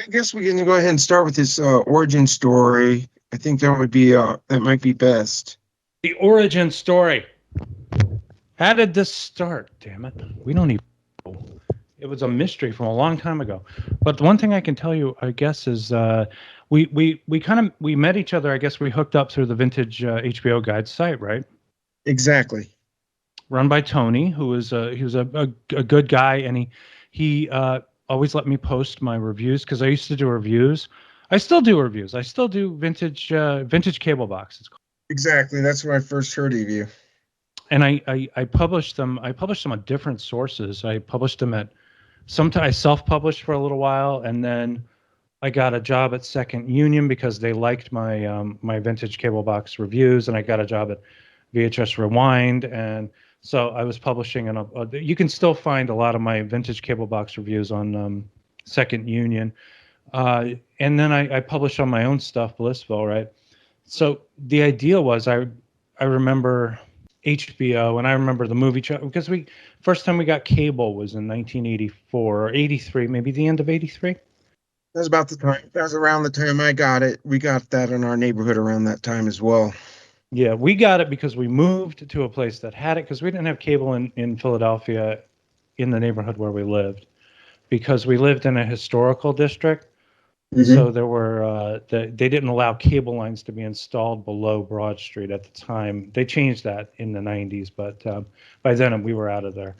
I guess we can go ahead and start with this origin story. I think that might be best. The origin story. How did this start? Damn it. We don't even know. It was a mystery from a long time ago. But the one thing I can tell you, I guess, is we met each other. I guess we hooked up through the Vintage HBO Guide site, right? Exactly. Run by Tony, he was a good guy, and he always let me post my reviews because I used to do reviews. I still do reviews. I still do vintage cable box. It's called. Exactly. That's when I first heard of you. And I published them. I published them on different sources. I published them at sometimes I self-published for a little while, and then I got a job at Second Union because they liked my vintage cable box reviews, and I got a job at VHS Rewind, and so I was publishing. And you can still find a lot of my vintage cable box reviews on Second Union, and then I published on my own stuff, Blissville, right? So the idea was I remember HBO, and I remember the movie because we first time we got cable was in 1984 or 83, maybe the end of 83. That was about the time. That was around the time I got it. We got that in our neighborhood around that time as well. Yeah, we got it because we moved to a place that had it because we didn't have cable in Philadelphia in the neighborhood where we lived because we lived in a historical district. So there were they didn't allow cable lines to be installed below Broad Street at the time. They changed that in the 90s, but by then we were out of there.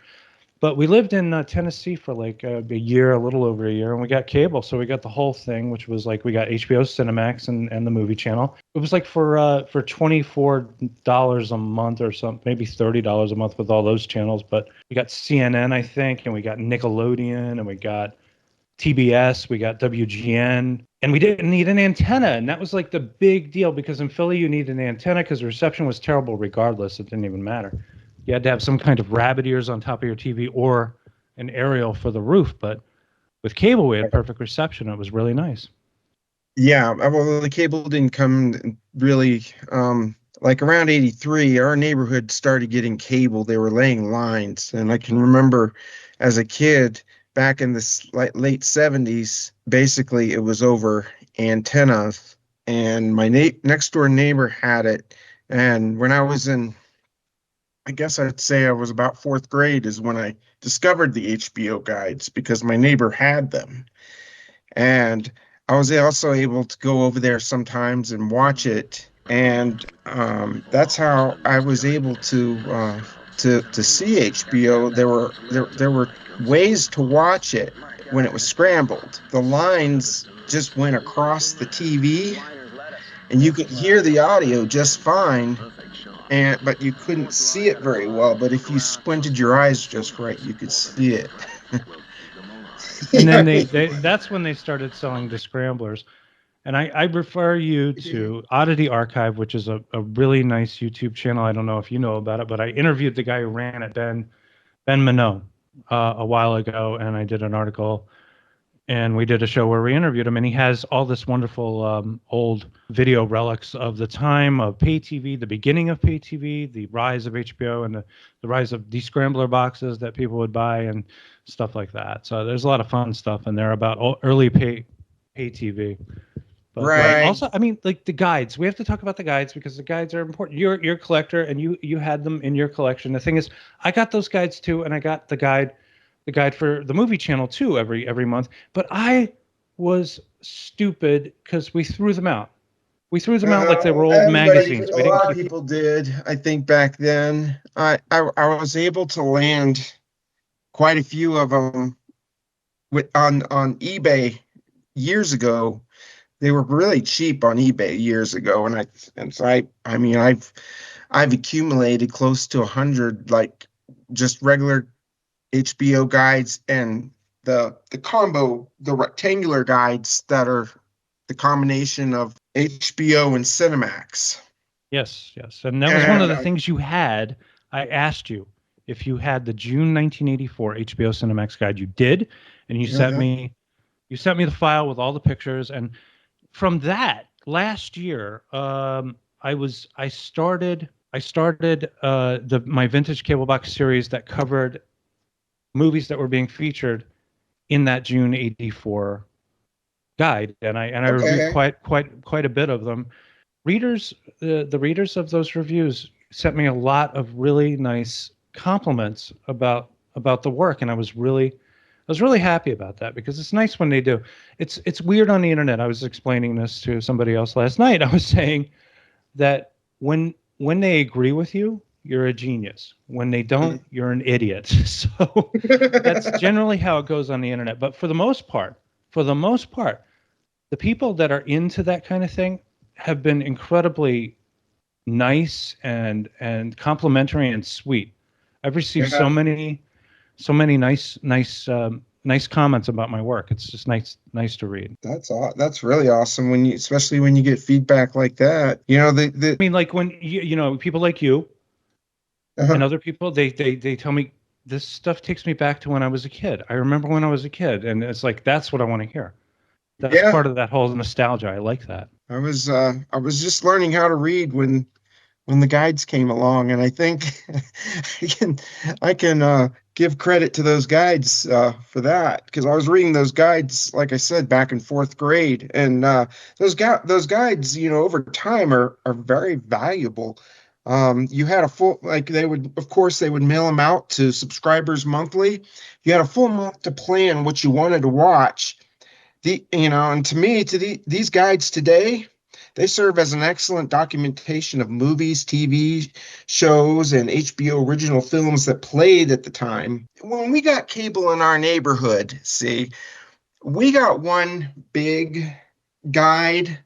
But we lived in Tennessee for like a year, a little over a year, and we got cable. So we got the whole thing, which was like we got HBO Cinemax and the movie channel. It was like for $24 a month or something, maybe $30 a month with all those channels. But we got CNN, I think, and we got Nickelodeon, and we got TBS, we got WGN, and we didn't need an antenna. And that was like the big deal because in Philly, you need an antenna because the reception was terrible regardless. It didn't even matter. You had to have some kind of rabbit ears on top of your TV or an aerial for the roof. But with cable, we had perfect reception. It was really nice. Yeah, well, the cable didn't come really like around 83. Our neighborhood started getting cable. They were laying lines, and I can remember as a kid back in the late 70s, basically it was over antennas, and my next door neighbor had it. And when I was in, I guess I'd say I was about fourth grade is when I discovered the HBO guides because my neighbor had them. And I was also able to go over there sometimes and watch it. And that's how I was able to see HBO. There were ways to watch it when it was scrambled. The lines just went across the TV, and you could hear the audio just fine, but you couldn't see it very well. But if you squinted your eyes just right, you could see it. And then that's when they started selling the scramblers. And I refer you to Oddity Archive, which is a really nice YouTube channel. I don't know if you know about it, but I interviewed the guy who ran it, Ben Minot, a while ago, and I did an article, and we did a show where we interviewed him, and he has all this wonderful old video relics of the time of pay TV, the beginning of pay TV, the rise of HBO, and the rise of descrambler boxes that people would buy and stuff like that. So there's a lot of fun stuff in there about early pay TV. But Right. Also, I mean, like the guides. We have to talk about the guides because the guides are important. You're a collector, and you had them in your collection. The thing is, I got those guides too, and I got the guide for the movie channel too every month. But I was stupid because we threw them out. We threw them out like they were old magazines. A lot of people did. I think back then, I was able to land quite a few of them on eBay years ago. They were really cheap on eBay years ago, I mean I've accumulated close to 100 like just regular HBO guides and the rectangular guides that are the combination of HBO and Cinemax. Yes, and that was one of the things you had. I asked you if you had the June 1984 HBO Cinemax guide. You did, and you sent me the file with all the pictures. And from that last year, I started my vintage cable box series that covered movies that were being featured in that June 84 guide, and I reviewed Okay. quite a bit of them. Readers, the readers of those reviews sent me a lot of really nice compliments about the work, and I was really happy about that because it's nice when they do. It's weird on the internet. I was explaining this to somebody else last night. I was saying that when they agree with you, you're a genius. When they don't, you're an idiot. So that's generally how it goes on the internet. But for the most part, the people that are into that kind of thing have been incredibly nice and complimentary and sweet. I've received so many nice comments about my work. It's just nice to read. That's really awesome when especially when you get feedback like that. You know, I mean, like when people like you and uh other people, they tell me this stuff takes me back to when I was a kid. I remember when I was a kid, and it's like that's what I want to hear. That's yeah, part of that whole nostalgia. I like that. I was just learning how to read when the guides came along, and I think I can I can give credit to those guides for that because I was reading those guides, like I said, back in fourth grade, and those guides, over time are very valuable. You had a full like they would, of course, they would mail them out to subscribers monthly. You had a full month to plan what you wanted to watch. And to me, these guides today, they serve as an excellent documentation of movies, TV shows, and HBO original films that played at the time. When we got cable in our neighborhood, see, we got one big guide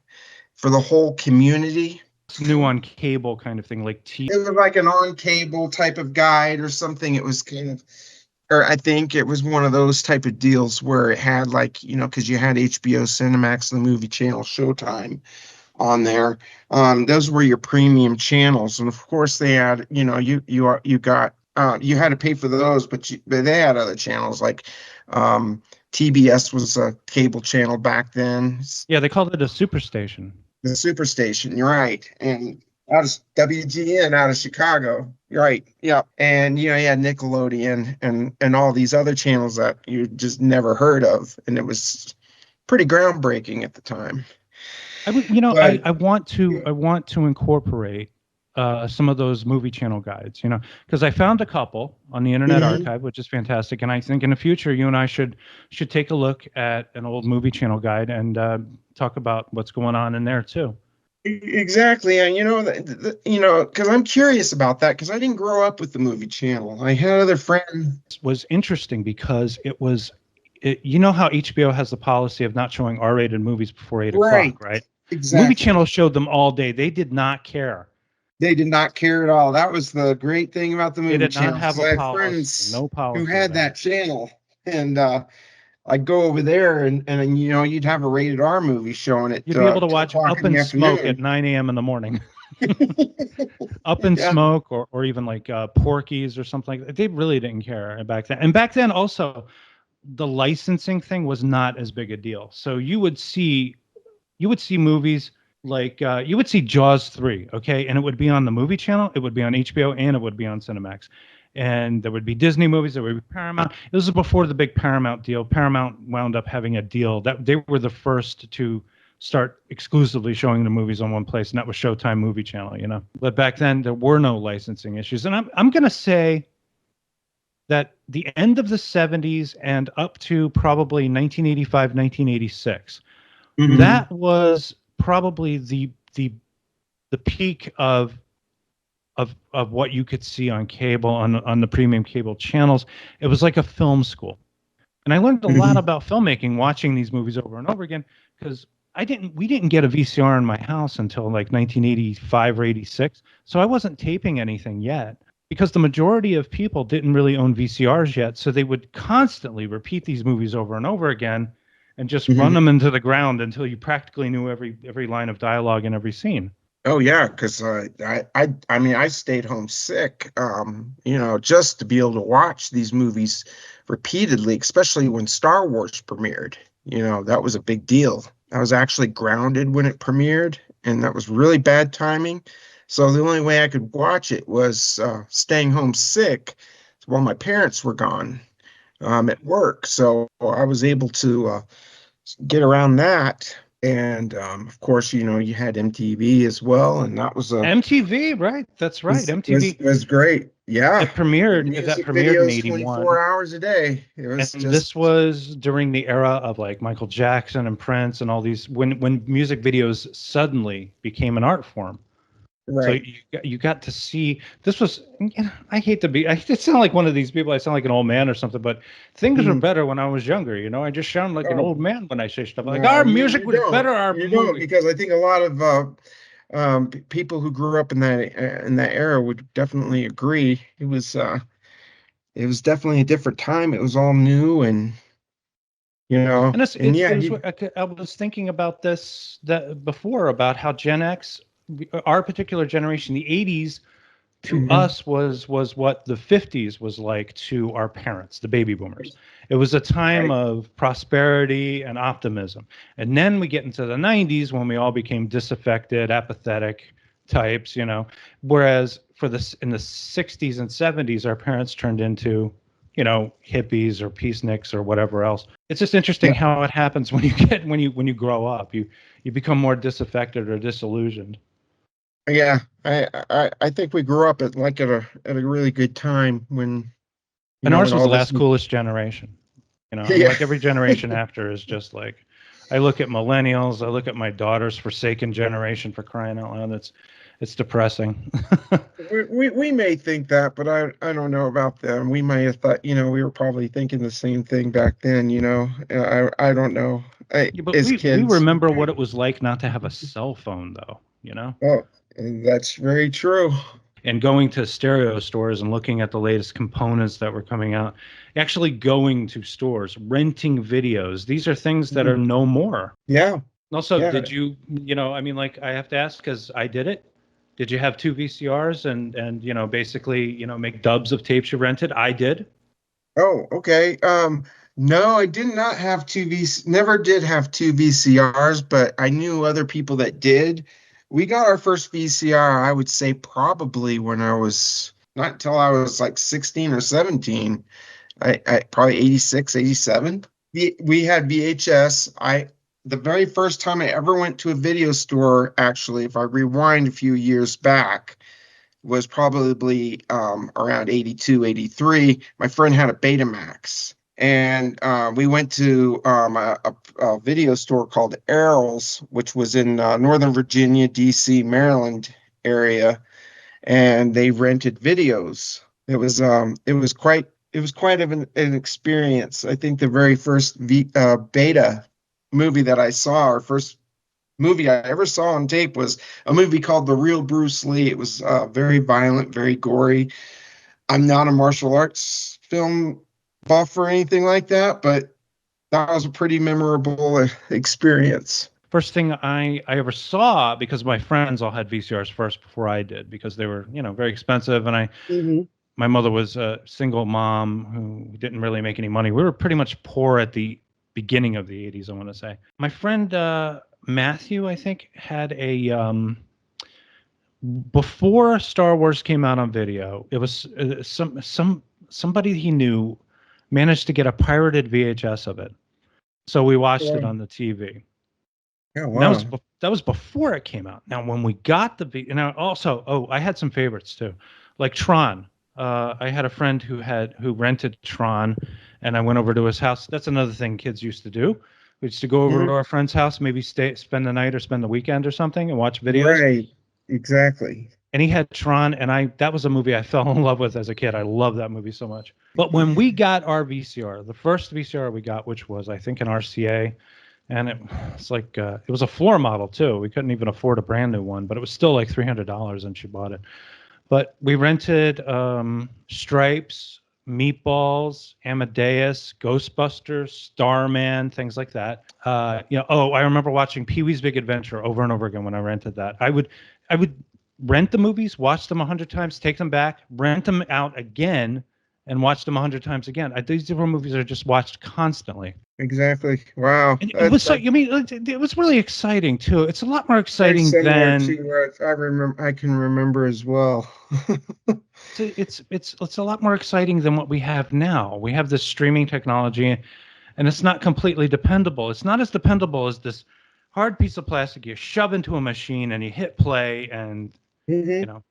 for the whole community. It's new on cable kind of thing, like It was like an on cable type of guide or something. It was kind of, or I think it was one of those type of deals where it had like, because you had HBO, Cinemax, the movie channel, Showtime on there. Those were your premium channels, and of course they had, you got you had to pay for those, but they had other channels like TBS was a cable channel back then. yeah, they called it a superstation. The Superstation, you're right, and out of WGN out of Chicago, you're right, yeah, and you had Nickelodeon and all these other channels that you just never heard of, and it was pretty groundbreaking at the time. I would, you know, But I want to incorporate some of those movie channel guides, because I found a couple on the Internet mhm. Archive, which is fantastic, and I think in the future you and I should take a look at an old movie channel guide and talk about what's going on in there too. Exactly, and because I'm curious about that because I didn't grow up with the movie channel. I had other friends. It was interesting because you know how HBO has the policy of not showing R-rated movies before 8 o'clock, Right, right? Movie exactly. channel showed them all day. They did not care. They did not care at all. That was the great thing about the They movie did not channel have because a I had policy, friends no who policy had about that it. channel, and I'd go over there, and you'd have a rated R movie showing at You'd be able to 10 watch o'clock Up in the in Smoke at afternoon. 9 a.m. in the morning. Up in Yeah. Smoke, or even like Porky's or something like that. They really didn't care back then. And back then, also, the licensing thing was not as big a deal. So you would see movies like you would see Jaws 3, okay, and it would be on the movie channel, it would be on HBO, and it would be on Cinemax. And there would be Disney movies, there would be Paramount. This was before the big Paramount deal. Paramount wound up having a deal that they were the first to start exclusively showing the movies on one place, and that was Showtime Movie Channel. But back then there were no licensing issues. And I'm going to say that the end of the 70s and up to probably 1985, 1986, Hmm. that was probably the peak of what you could see on cable, on the premium cable channels. It was like a film school, and I learned a lot Hmm. about filmmaking watching these movies over and over again, because we didn't get a VCR in my house until like 1985 or 86, so I wasn't taping anything yet, because the majority of people didn't really own VCRs yet, so they would constantly repeat these movies over and over again and just run Hmm. them into the ground until you practically knew every line of dialogue in every scene. Oh yeah, because I mean I stayed home sick, just to be able to watch these movies repeatedly, especially when Star Wars premiered. That was a big deal. I was actually grounded when it premiered, and that was really bad timing. So the only way I could watch it was staying home sick while my parents were gone at work. So I was able to get around that. And of course, you had MTV as well, and that MTV, right? That's right. MTV. was great. Yeah, It premiered that music premiered in videos 24 '81. hours a day. It was And just this was during the era of like Michael Jackson and Prince and all these when music videos suddenly became an art form. So right. you got to see this was I hate to sound like one of these people. I sound like an old man or something, but things were Mhm. better when I was younger. I just sound like an Oh, old man when I say stuff like no, our you music you was don't. better, our You don't, movie. because I think a lot of people who grew up in that era would definitely agree. It was definitely a different time. It was all new, And and yeah, it was I was thinking about this that before about how Gen X, our particular generation, the '80s to mhm, us was what the '50s was like to our parents, the baby boomers. It was a time right. of prosperity and optimism. And then we get into the '90s when we all became disaffected, apathetic types. Whereas in the '60s and '70s, our parents turned into, hippies or peaceniks or whatever else. It's just interesting Yeah, how it happens when you grow up. You become more disaffected or disillusioned. yeah. I think we grew up at a really good time when And ours when was all the this. last coolest generation. And Yeah. like every generation after is just like, I look at millennials, I look at my daughter's forsaken generation, for crying out loud. It's depressing. We may think that, but I don't know about them. We may have thought, we were probably thinking the same thing back then. I don't know. Yeah, but As we kids. remember what it was like not to have a cell phone, though. Oh, that's very true. And going to stereo stores and looking at the latest components that were coming out, actually going to stores, renting videos. These are things that are Mhm. no more. Yeah, Also, yeah. did I mean, like, I have to ask because I did it. Did you have two VCRs and basically make dubs of tapes you rented? I did. Oh, okay. No, I did not have never did have two VCRs, but I knew other people that did. We got our first VCR, I would say probably when I was not until I was like 16 or 17. I probably 86, 87. We had VHS. The very first time I ever went to a video store, actually, if I rewind a few years back, was probably around 82, 83. My friend had a Betamax. And we went to a video store called Errol's, which was in Northern Virginia, DC, Maryland area, and they rented videos. It was quite of an experience. I think the very first beta movie that I saw, or first movie I ever saw on tape, was a movie called The Real Bruce Lee. It was very violent, very gory. I'm not a martial arts film buff or anything like that, but that was a pretty memorable experience. First thing I ever saw, because my friends all had VCRs first before I did, because they were very expensive, and Hmm. my mother was a single mom who didn't really make any money. We were pretty much poor at the beginning of the '80s, I want to say. My friend Matthew, I think, had a before Star Wars came out on video. It was somebody he knew managed to get a pirated VHS of it, so we watched it Yeah. on the TV. Oh, And wow. that was before it came out. Now, when we got now also, I had some favorites too, like Tron. I had a friend who rented Tron, and I went over to his house. That's another thing kids used to do. We used to go over to Mhm. our friend's house, maybe spend the night or spend the weekend or something, and watch videos. Right. Exactly. And he had Tron, and that was a movie I fell in love with as a kid. I love that movie so much. But when we got our VCR, the first VCR we got, which was I think an RCA, and it's like it was a floor model too. We couldn't even afford a brand new one, but it was still like $300, and she bought it. But we rented Stripes, Meatballs, Amadeus, Ghostbusters, Starman, things like that. I remember watching Pee Wee's Big Adventure over and over again when I rented that. I would rent the movies, watch them 100 times, take them back, rent them out again, and watch them 100 times again. These were movies I just watched constantly. Exactly. Wow. And it was so, you mean, it was really exciting too. It's a lot more Very exciting similar than to what I can remember as well. it's a lot more exciting than what we have now. We have this streaming technology, and it's not completely dependable. It's not as dependable as this hard piece of plastic you shove into a machine and you hit play, and you Hmm. know.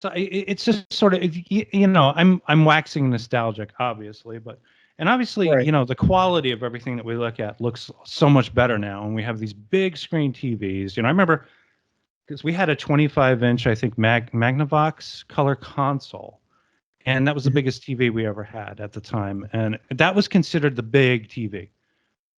So it's just sort of, you know, I'm waxing nostalgic, obviously, but and obviously, Right. you know, the quality of everything that we look at looks so much better now, and we have these big screen TVs. You know, I remember because we had a 25-inch, I think, Magnavox color console, and that was the Mhm. biggest TV we ever had at the time, and that was considered the big TV.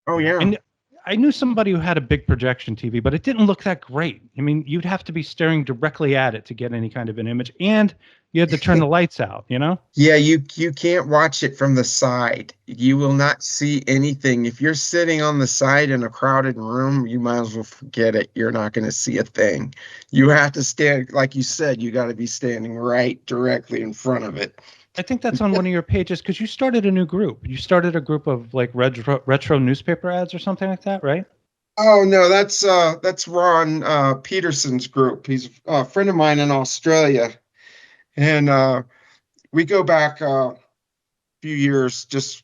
Oh You know, yeah. and I knew somebody who had a big projection TV, but it didn't look that great. I mean, you'd have to be staring directly at it to get any kind of an image, and you had to turn the lights out, you know? Yeah, you can't watch it from the side. You will not see anything. If you're sitting on the side in a crowded room, you might as well forget it. You're not going to see a thing. You have to stand, like you said, you got to be standing right directly in front of it. I think that's on one of your pages because you started a new group. You started a group of like retro newspaper ads or something like that, right? Oh no, that's Ron Peterson's group. He's a friend of mine in Australia, and we go back a few years, just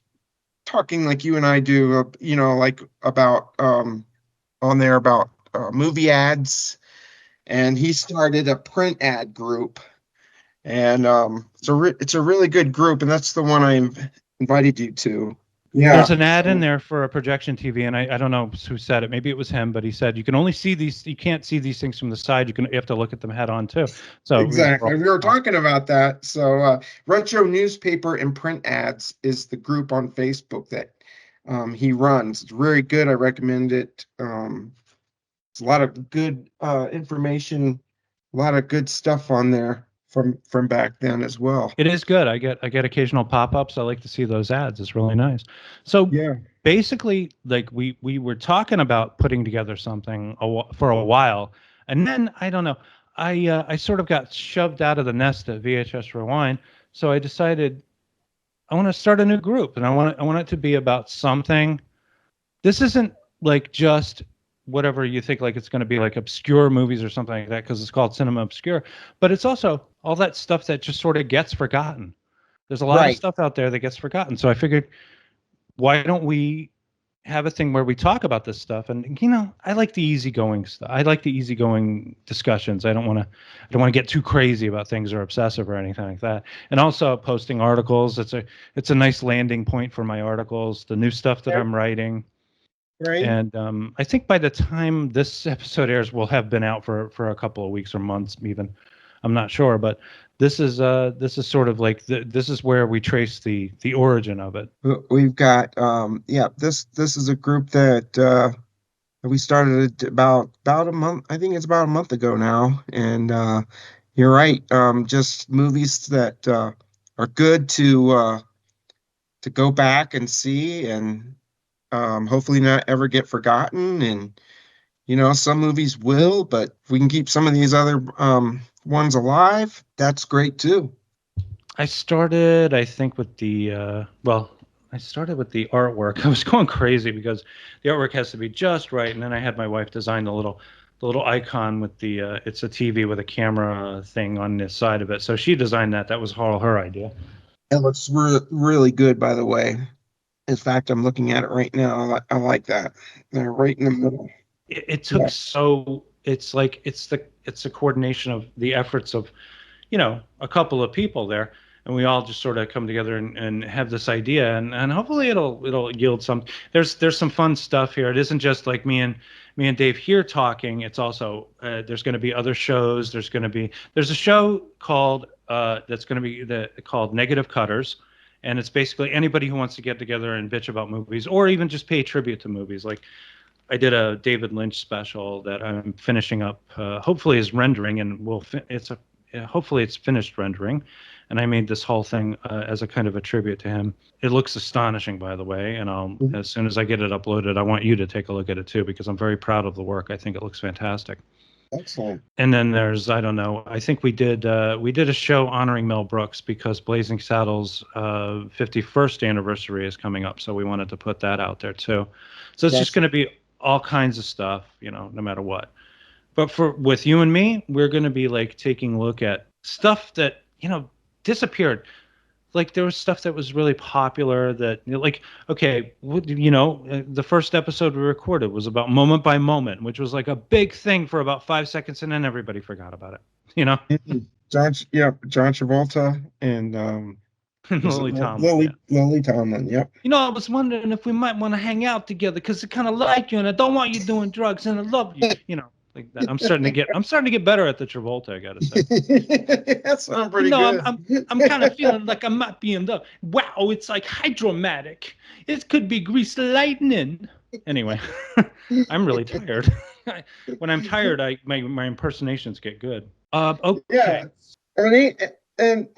talking like you and I do. Like about on there about movie ads, and he started a print ad group, and it's a really good group, and that's the one invited you to. There's Yeah, an ad in so there for a projection TV, and I don't know who said it. Maybe it was him, but he said you can only see these. You can't see these things from the side. You have to look at them head on too. So you know, exactly. We were talking about that. So retro newspaper and print ads is the group on Facebook that he runs. It's very good. I recommend it. It's a lot of good information, a lot of good stuff on there from back then as well. it is good. I get occasional pop-ups. I like to see those ads. It's really nice. So Yeah. basically, like we were talking about putting together something for a while, and then I don't know. I sort of got shoved out of the nest at VHS Rewind, so I decided I want to start a new group, and I want it to be about something. This isn't like just whatever you think like it's going to be like obscure movies or something like that because it's called Cinema Obscura, but it's also all that stuff that just sort of gets forgotten. There's a lot of Right. stuff out there that gets forgotten. So I figured, why don't we have a thing where we talk about this stuff? And you know, I like the easygoing stuff. I like the easygoing discussions. I don't want to get too crazy about things or obsessive or anything like that. And also posting articles. It's a nice landing point for my articles, the new stuff that I'm writing. Right. And I think by the time this episode airs, we'll have been out for a couple of weeks or months, even. I'm not sure, but this is sort of like this is where we trace the origin of it. We've got yeah, this is a group that we started about a month. I think it's about a month ago now. And you're right. Just movies that are good to go back and see, and hopefully not ever get forgotten. And some movies will, but if we can keep some of these other ones alive, that's great too. I started, I think, with I started with the artwork. I was going crazy because the artwork has to be just right, and then I had my wife design the little icon with it's a TV with a camera thing on the side of it. So she designed that. That was all her idea. It looks really good, by the way. In fact, I'm looking at it right now. I like that. They're right in the middle. It took Yeah. so it's like it's the coordination of the efforts of a couple of people there, and we all just sort of come together and have this idea, and hopefully it'll yield some. There's some fun stuff here. It isn't just like me and Dave here talking. It's also there's going to be other shows. There's a show called that's going to be called Negative Cutters, and it's basically anybody who wants to get together and bitch about movies or even just pay tribute to movies. Like I did a David Lynch special that I'm finishing up. Hopefully, is rendering, and hopefully it's finished rendering. And I made this whole thing as a kind of a tribute to him. It looks astonishing, by the way. And as soon as I get it uploaded, I want you to take a look at it too, because I'm very proud of the work. I think it looks fantastic. Excellent. And then there's, I don't know, I think we did a show honoring Mel Brooks because Blazing Saddles' 51st anniversary is coming up, so we wanted to put that out there too. So it's just That's going to be all kinds of stuff, no matter what. But with you and me, we're going to be like taking a look at stuff that disappeared. like there was stuff that was really popular that like, okay, the first episode we recorded was about Moment by Moment, which was like a big thing for about 5 seconds, and then everybody forgot about it. Mhm. John Travolta and was it Lily Tomlin, yeah. Lily Tomlin? Yep. I was wondering if we might want to hang out together because I kind of like you and I don't want you doing drugs and I love you. Like that. I'm starting to get better at the Travolta, I gotta say. That sounds pretty I'm good. I'm kind of feeling like I might be in love. Wow, it's like hydromatic. It could be greased lightning. Anyway, I'm really tired. When I'm tired, my impersonations get good. Yeah, Okay. and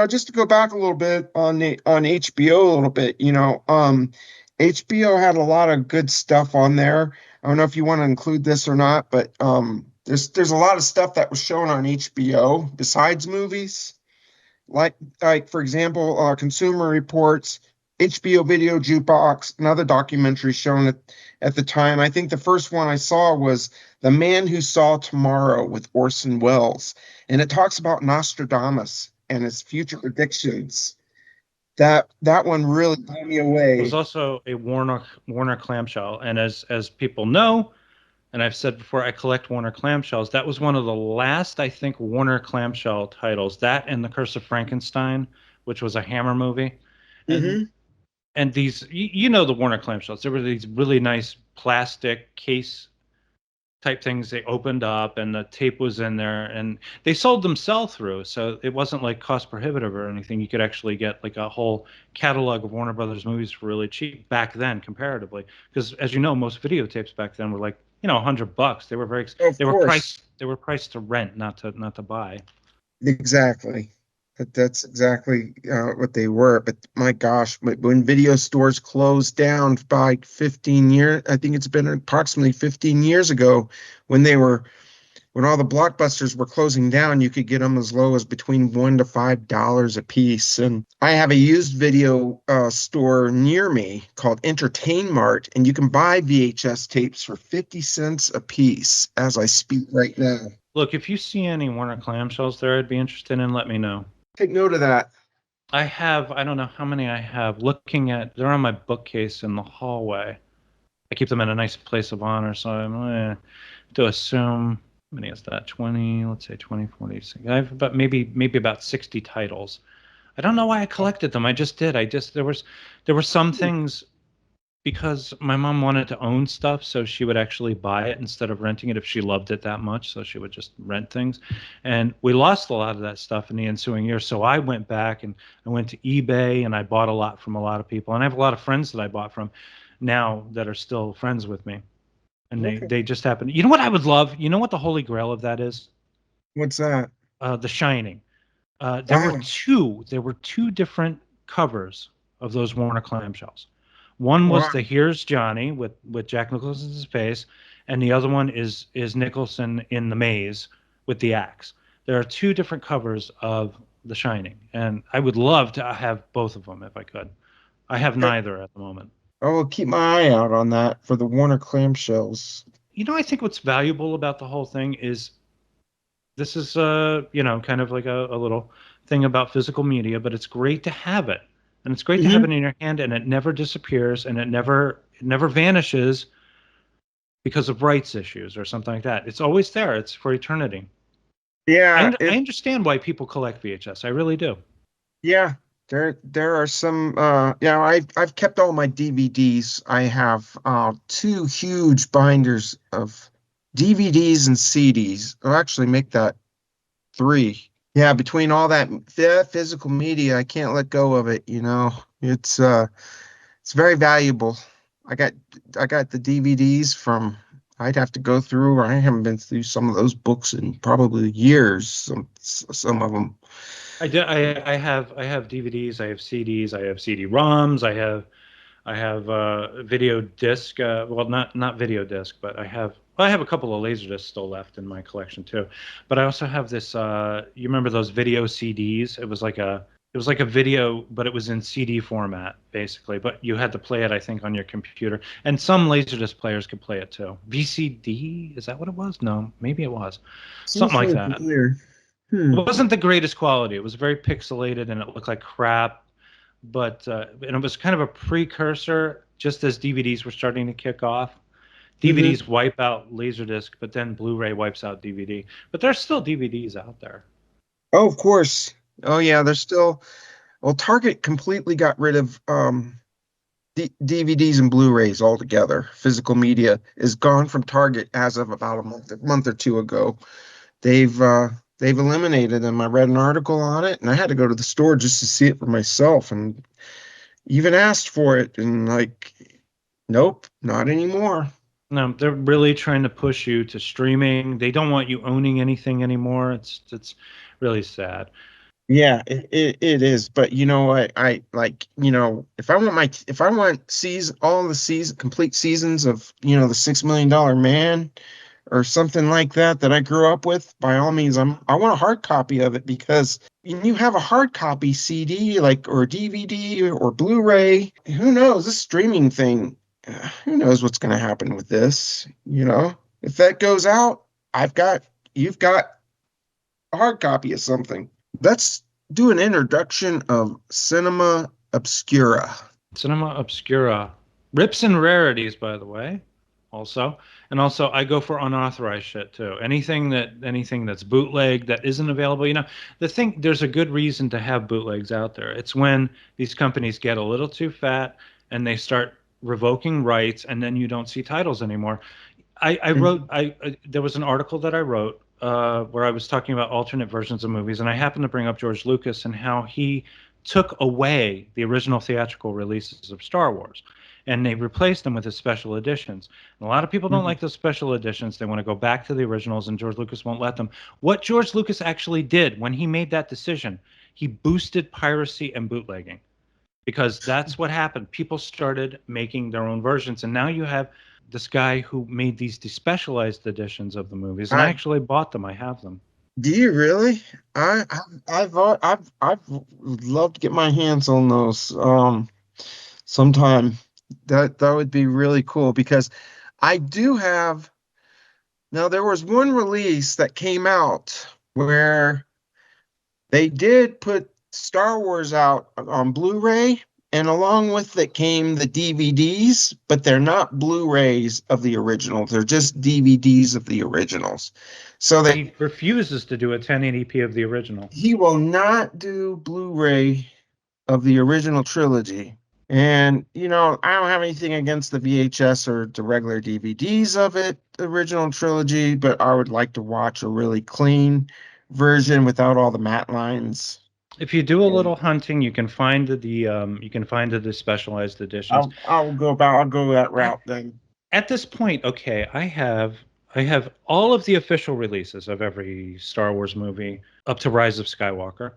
just to go back a little bit on HBO a little bit, HBO had a lot of good stuff on there. I don't know if you want to include this or not, but there's a lot of stuff that was shown on HBO besides movies. Like for example, Consumer Reports, HBO Video Jukebox, another documentary shown at the time. I think the first one I saw was The Man Who Saw Tomorrow with Orson Welles, and it talks about Nostradamus and his future predictions. That one really blew me It was away. also a Warner clamshell, and as people know, and I've said before, I collect Warner clamshells. That was one of the last, I think, Warner clamshell titles. That and The Curse of Frankenstein, which was a Hammer movie, and Hmm. these, the Warner clamshells. There were these really nice plastic case type things. They opened up, and the tape was in there, and they sold them sell through, so it wasn't like cost prohibitive or anything. You could actually get like a whole catalog of Warner Brothers movies for really cheap back then, comparatively. Because as you know, most videotapes back then were like $100. They were Of they were course. priced to rent, not to buy. Exactly. That's exactly what they were. But my gosh, when video stores closed down by 15 years, I think it's been approximately 15 years ago, when when all the blockbusters were closing down, you could get them as low as between $1 to $5 a piece. And I have a used video store near me called Entertain Mart, and you can buy VHS tapes for 50 cents a piece as I speak right now. Look, if you see any Warner clamshells there, I'd be interested in. Let me know. Take note of that. I don't know how many I have. Looking at, they're on my bookcase in the hallway. I keep them in a nice place of honor, so I'm going to assume, how many is that? 20, let's say 20, 40. I have about maybe about 60 titles. I don't know why I collected them. I just did. There were some things because my mom wanted to own stuff, so she would actually buy it instead of renting it if she loved it that much. So she would just rent things. And we lost a lot of that stuff in the ensuing years. So I went back and I went to eBay and I bought a lot from a lot of people. And I have a lot of friends that I bought from now that are still friends with me. And they, Okay. they just happen. You know what I would love? You know what the holy grail of that is? What's that? The Shining. There were Ah, two different covers of those Warner clamshells. One was wow. the Here's Johnny with Jack Nicholson's face, and the other one is Nicholson in the maze with the axe. There are two different covers of The Shining, and I would love to have both of them if I could. I have Okay. neither at the moment. I will keep my eye out on that for the Warner clamshells. I think what's valuable about the whole thing is this is kind of like a little thing about physical media, but it's great to have it, and it's great to have Hmm. it in your hand, and it never disappears, and it never vanishes because of rights issues or something like that. It's always there. It's for eternity. Yeah, I understand why people collect VHS. I really do. yeah. There are some I've kept all my DVDs. I have two huge binders of DVDs and CDs. I'll actually make that three. Yeah, between all that physical media, I can't let go of it. It's very valuable. I got I got the DVDs from I'd have to go through. I haven't been through some of those books in probably years. Some of them. I have DVDs. I have CDs. I have CD-ROMs. I have video disc. Well, not video disc, but I have a couple of Laserdiscs still left in my collection too. But I also have this. You remember those video CDs? It was like a video, but it was in CD format basically. But you had to play it, I think, on your computer. And some Laserdisc players could play it too. VCD, is that what it was? No, maybe it was Sounds something like so that. familiar. Hmm. It wasn't the greatest quality. It was very pixelated and it looked like crap. and it was kind of a precursor just as DVDs were starting to kick off. Hmm. DVDs wipe out Laserdisc, but then Blu-ray wipes out DVD. But there's still DVDs out there. Oh, of course. Oh yeah, there's still. Well, Target completely got rid of DVDs and Blu-rays altogether. Physical media is gone from Target as of about a month or two ago. They've uh, they've eliminated them. I read an article on it, and I had to go to the store just to see it for myself, and even asked for it, and like, nope, not anymore. No, they're really trying to push you to streaming. They don't want you owning anything anymore. It's really sad. Yeah, it is. But you know what? I like, if I want all the season complete seasons of, the $6 Million Man or something like that I grew up with, by all means, I want a hard copy of it, because when you have a hard copy CD, like, or DVD or Blu-ray, who knows? This streaming thing, who knows what's going to happen with this, If that goes out, you've got a hard copy of something. Let's do an introduction of Cinema Obscura. Cinema Obscura. Rips and rarities, by the way, also. And also I go for unauthorized shit too. Anything that's bootleg that isn't available. There's a good reason to have bootlegs out there. It's when these companies get a little too fat and they start revoking rights, and then you don't see titles anymore. I wrote there was an article that I wrote where I was talking about alternate versions of movies, and I happened to bring up George Lucas and how he took away the original theatrical releases of Star Wars, and they replaced them with his special editions. And a lot of people don't like those special editions. They want to go back to the originals, and George Lucas won't let them. What George Lucas actually did when he made that decision, he boosted piracy and bootlegging, because that's what happened. People started making their own versions, and now you have this guy who made these despecialized editions of the movies, and I I actually bought them. I have them. Do you really? I've loved to get my hands on those sometime. That would be really cool, because I do have. Now, there was one release that came out where they did put Star Wars out on Blu-ray, and along with it came the DVDs, but they're not Blu-rays of the originals. They're just DVDs of the originals. So that He refuses to do a 1080p of the original. he will not do Blu-ray of the original trilogy. And, I don't have anything against the VHS or the regular DVDs of it, the original trilogy, but I would like to watch a really clean version without all the matte lines. If you do a little hunting, you can find the specialized editions. I'll go that route then. At this point, okay, I have all of the official releases of every Star Wars movie up to Rise of Skywalker,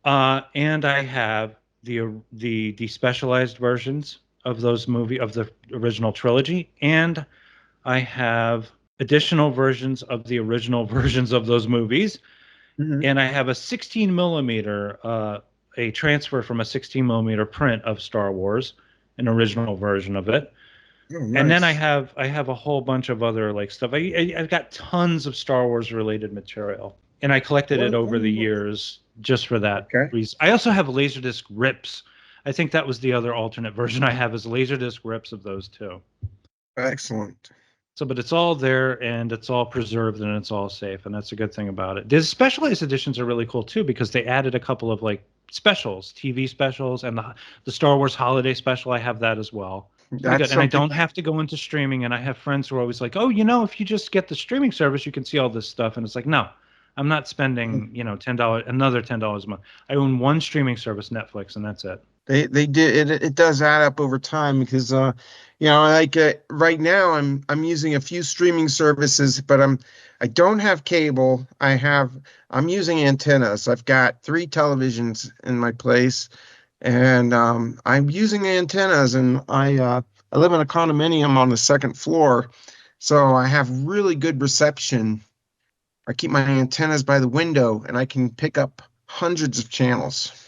and I have the specialized versions of the original trilogy, and I have additional versions of the original versions of those movies, Mhm. and I have a 16 millimeter, a transfer from a 16 millimeter print of Star Wars, an original version of it. Oh, And then I nice. have I have a whole bunch of other like stuff. I've got tons of Star Wars related material, and I collected it over the years just for that Okay. reason. I also have Laserdisc rips. I think that was the other alternate version I have, is Laserdisc rips of those too. Excellent. So, but it's all there and it's all preserved and it's all safe, and that's a good thing about it. The specialized editions are really cool too, because they added a couple of like specials, TV specials, and the Star Wars holiday special. I have that as well. It's really That's good, and I something. don't have to go into streaming. And I have friends who are always like, "Oh, if you just get the streaming service, you can see all this stuff." And it's like, no, I'm not spending another $10 a month. I own one streaming service, Netflix, and that's it. They did it. It does add up over time, because like, right now I'm using a few streaming services, but I don't have cable. I'm using antennas. I've got three televisions in my place, and I'm using antennas, and I live in a condominium on the second floor, so I have really good reception. I keep my antennas by the window, and I can pick up hundreds of channels.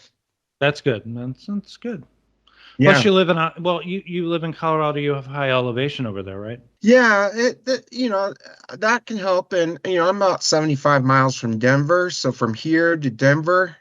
That's good. That's good. Plus, Yeah. you live in Colorado. You have high elevation over there, right? Yeah, that can help. And I'm about 75 miles from Denver, so from here to Denver,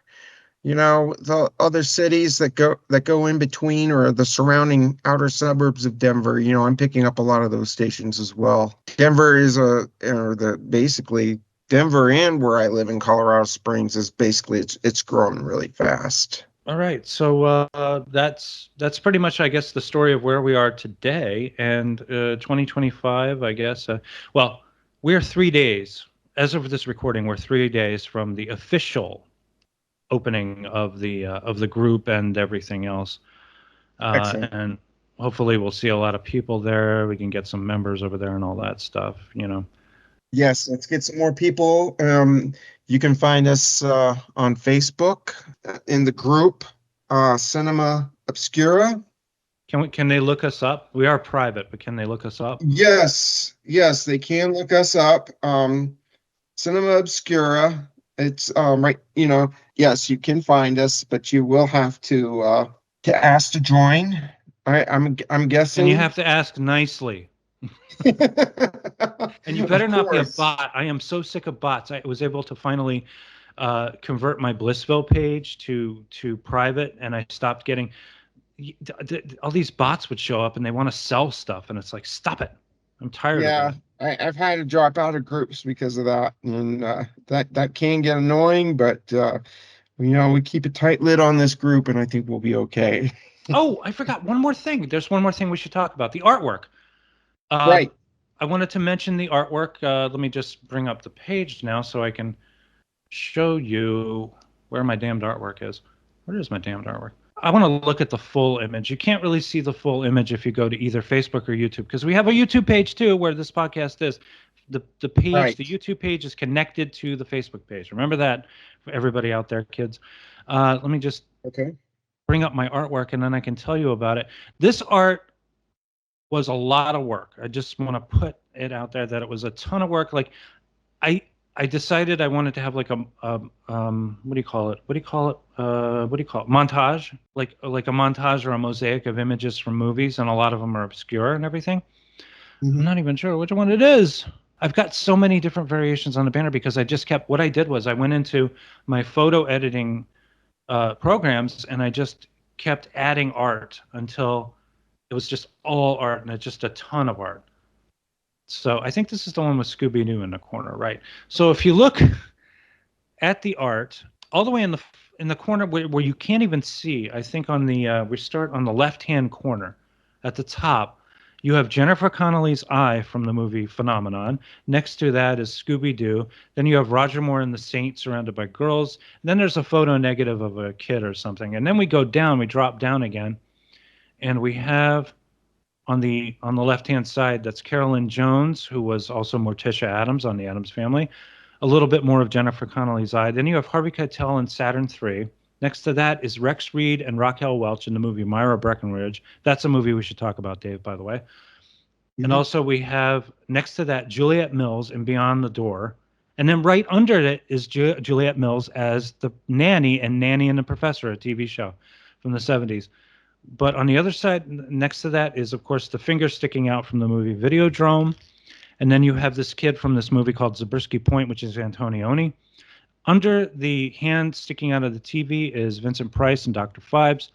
The other cities that go in between or the surrounding outer suburbs of Denver, I'm picking up a lot of those stations as well. Denver is or the basically Denver and where I live in Colorado Springs is basically it's growing really fast. All right, so that's pretty much, I guess, the story of where we are today, and 2025, I guess. Well, we're 3 days, as of this recording, we're 3 days from the official opening of the group and everything else, Excellent. and hopefully we'll see a lot of people there. We can get some members over there and all that stuff, you know. Yes, let's get some more people. You can find us on Facebook in the group Cinema Obscura. Can they look us up? We are private, but can they look us up? Yes, they can look us up. Cinema Obscura. It's right, yes, you can find us, but you will have to ask to join. I'm And you guessing. have to ask nicely. And you Of better not be a course. bot. I am so sick of bots. I was able to finally convert my Blissville page to private, and I stopped getting all these bots would show up and they want to sell stuff, and it's like, stop it. I'm tired of Yeah, that. I've had to drop out of groups because of that, and that can get annoying. But we keep a tight lid on this group, and I think we'll be okay. Oh, I forgot one more thing. There's one more thing we should talk about: the artwork. Um, Right. I wanted to mention the artwork. Let me just bring up the page now so I can show you where my damned artwork is. Where is my damned artwork? I want to look at the full image. You can't really see the full image if you go to either Facebook or YouTube, because we have a YouTube page too where this podcast is. The page, the Right. YouTube page is connected to the Facebook page. Remember that for everybody out there, kids. Let me just Okay. bring up my artwork and then I can tell you about it. This art was a lot of work. I just want to put it out there that it was a ton of work. Like I I decided I wanted to have like what do you call it? What do you call it? What do you call it? Montage, like a montage or a mosaic of images from movies, and a lot of them are obscure and everything. I'm Hmm. not even sure which one it is. I've got so many different variations on the banner because I just kept. What I did was I went into my photo editing programs and I just kept adding art until it was just all art and it's just a ton of art. So I think this is the one with Scooby Doo in the corner, right? So if you look at the art, all the way in the corner where you can't even see, I think on the we start on the left hand corner at the top. You have Jennifer Connelly's eye from the movie Phenomenon. Next to that is Scooby Doo. Then you have Roger Moore and the Saint surrounded by girls. And then there's a photo negative of a kid or something. And then we go down, we drop down again, and we have on the left hand side, that's Carolyn Jones, who was also Morticia Adams on the Addams Family. A little bit more of Jennifer Connelly's eye. Then you have Harvey Keitel in Saturn III. Next to that is Rex Reed and Raquel Welch in the movie Myra Breckenridge. That's a movie we should talk about, Dave, by the way. And Hmm. also we have next to that Juliet Mills in Beyond the Door. And then right under it is Juliet Mills as the nanny and Nanny and the Professor, a TV show from the 70s. But on the other side, next to that is, of course, the finger sticking out from the movie Videodrome. And then you have this kid from this movie called Zabriskie Point, which is Antonioni. Under the hand sticking out of the TV is Vincent Price and Dr. Phibes.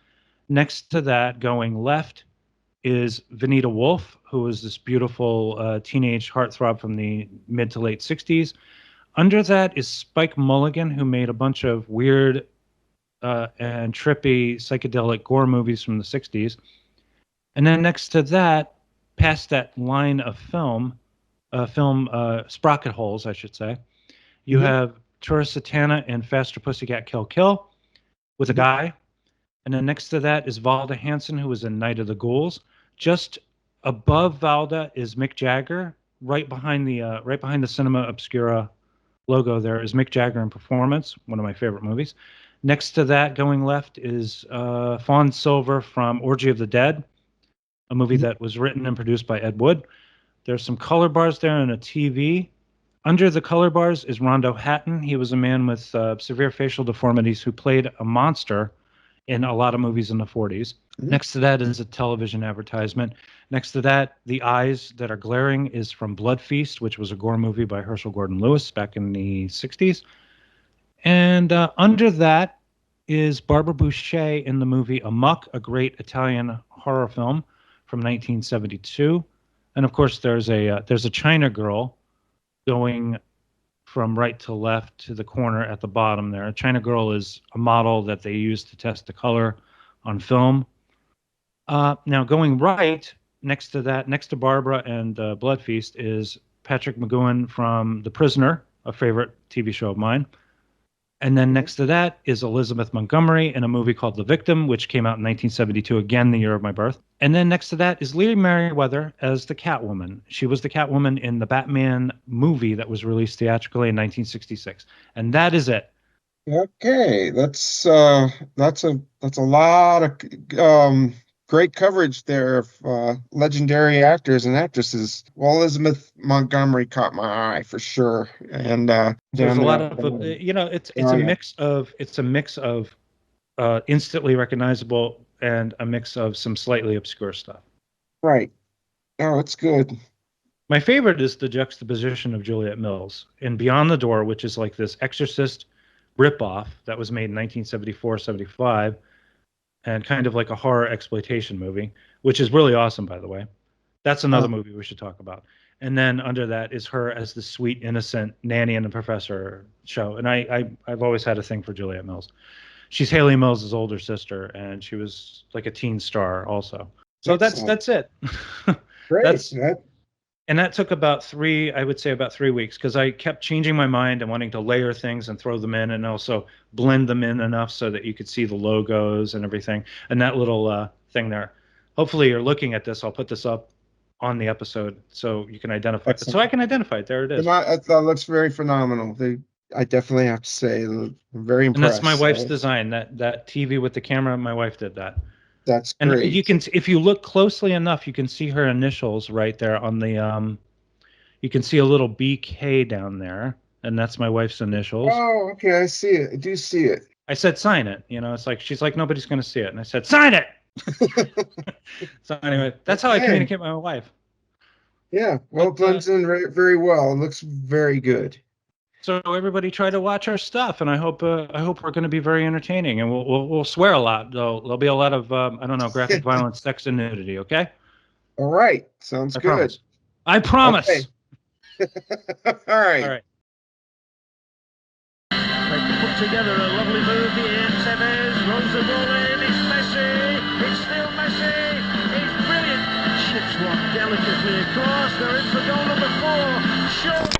Next to that, going left, is Vanita Wolf, who was this beautiful teenage heartthrob from the mid to late 60s. Under that is Spike Mulligan, who made a bunch of weird and trippy psychedelic gore movies from the 60s. And then next to that, past that line of sprocket holes, I should say, you Hmm. have Tura Satana and Faster Pussycat Kill Kill with a Hmm. guy. And then next to that is Valda Hansen, who was in Night of the Ghouls. Just above Valda is Mick Jagger. Right behind the Cinema Obscura logo there is Mick Jagger in Performance, one of my favorite movies. Next to that, going left, is Fawn Silver from Orgy of the Dead, a movie Hmm. that was written and produced by Ed Wood. There's some color bars there and a TV. Under the color bars is Rondo Hatton. He was a man with severe facial deformities who played a monster in a lot of movies in the 40s. Hmm. Next to that is a television advertisement. Next to that, the eyes that are glaring is from Blood Feast, which was a gore movie by Herschel Gordon Lewis back in the 60s. And under that is Barbara Boucher in the movie Amok, a great Italian horror film from 1972. And of course, there's a China girl going from right to left to the corner at the bottom there. A China girl is a model that they use to test the color on film. Now, going right next to that, next to Barbara and Blood Feast, is Patrick McGowan from The Prisoner, a favorite TV show of mine. And then next to that is Elizabeth Montgomery in a movie called The Victim, which came out in 1972, again, the year of my birth. And then next to that is Leah Merriweather as the Catwoman. She was the Catwoman in the Batman movie that was released theatrically in 1966. And that is it. Okay, that's a lot of great coverage there of legendary actors and actresses. Well, Elizabeth Montgomery caught my eye for sure, and There's a down lot there, of it's oh, a yeah. mix of instantly recognizable and a mix of some slightly obscure stuff. Right. Oh, it's good. My favorite is the juxtaposition of Juliet Mills in Beyond the Door, which is like this Exorcist ripoff that was made in 1974, 75, and kind of like a horror exploitation movie, which is really awesome, by the way. That's another movie we should talk about. And then under that is her as the sweet, innocent nanny and the professor show. And I've always had a thing for Juliet Mills. She's Haley Mills' older sister, and she was like a teen star also. So Excellent. that's it. Great. And that took about 3 weeks, because I kept changing my mind and wanting to layer things and throw them in, and also blend them in enough so that you could see the logos and everything. And that little thing there. Hopefully you're looking at this. I'll put this up on the episode so you can identify it. So I can identify it. There it is. That looks very phenomenal. I definitely have to say, I'm very impressed. And that's my wife's design. That TV with the camera, my wife did that. That's great. And you can, if you look closely enough, you can see her initials right there on the. You can see a little BK down there, and that's my wife's initials. Oh, okay, I see it. I do see it. I said, sign it. It's like she's like, nobody's going to see it, and I said, sign it. So anyway, that's how I communicate with my wife. Yeah, well, it blends in very, very well. It looks very good. So everybody try to watch our stuff, and I hope we're going to be very entertaining, and we'll swear a lot, though. There'll be a lot of graphic violence, sex, and nudity. Okay. All right. Sounds good. I promise. Okay. All right. All right. They've put together a lovely move here. Tevez runs the ball in. It's Messi. It's still Messi. It's brilliant. Chips one delicately across. They're in for goal number 4. Short.